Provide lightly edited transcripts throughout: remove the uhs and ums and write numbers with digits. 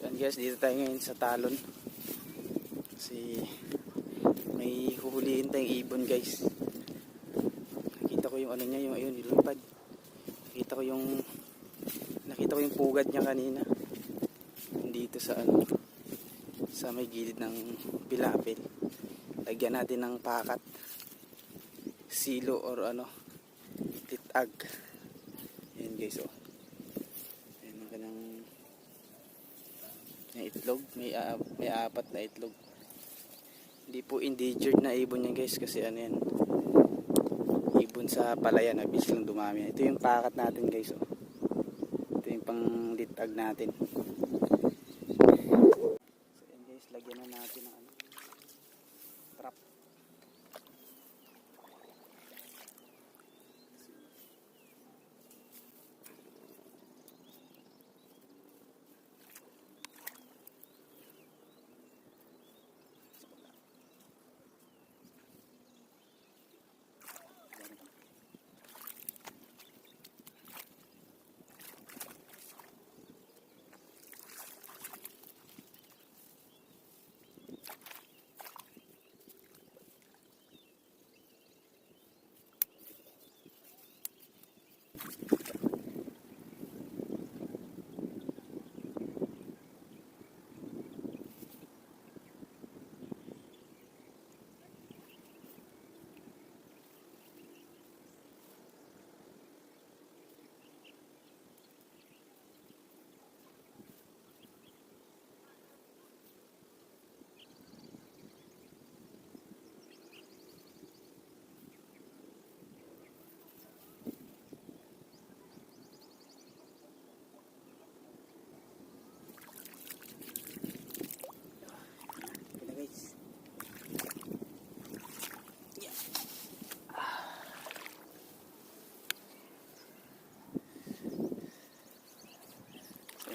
So guys, dito tayo ngayon sa talon. Kasi may huhulihin tayong ibon guys. Nakita ko yung ano niya, yung ayun, nilipad. Nakita ko yung pugad niya kanina. Dito sa ano, sa may gilid ng pilapil. Lagyan natin ng pakat, silo or ano, titag. Ayan guys, oh. Ayan ang kanang itlog, may apat na itlog. Hindi po endangered na ibon yan guys, kasi ano yan, ibon sa palayan, abis lang dumami. Ito yung pakat natin guys, oh. Ito yung pang litag natin. So yan guys, lagyan na natin ng ano, trap.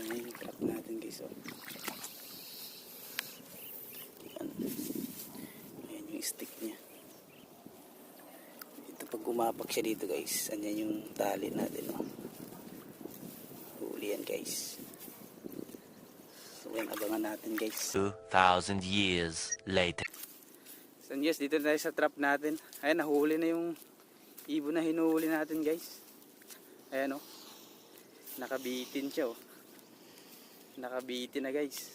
Ayan yung trap natin guys, oh. Ayan yung stick niya. Ito pag gumapak siya dito guys, ayan yung tali natin, oh. Huli yan guys. So ayan, abangan natin guys. 2,000 years later. So yes, dito tayo sa trap natin. Ayan, nahuli na yung ibon na hinuhuli natin guys. Ayan, oh. Nakabitin siya, oh. Nakabitin na guys.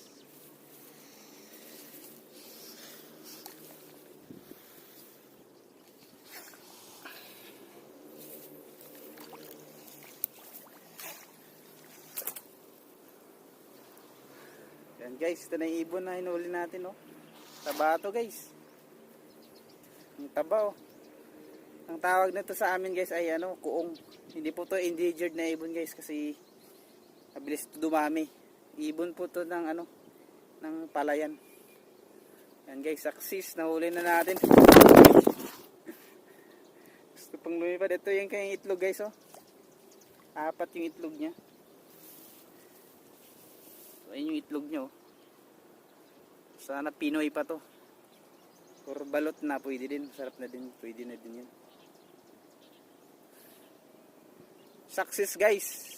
Yan guys, ito na yung ibon na hinuli natin, oh. Taba to guys. Ang taba, oh. Ang tawag nito sa amin guys ay ano, kuong. Hindi po to endangered na ibon guys, kasi mabilis ito dumami. Ibon po to ng ano, ng palayan. Yan guys, success, nahuli na natin. Gusto pang lumipad. Ito yung kanyang itlog guys, oh. Apat yung itlog niya. So, ayun yung itlog niya, oh. Sana Pinoy pa to. Or balot na, pwede din. Sarap na din, pwede na din yun. Success guys.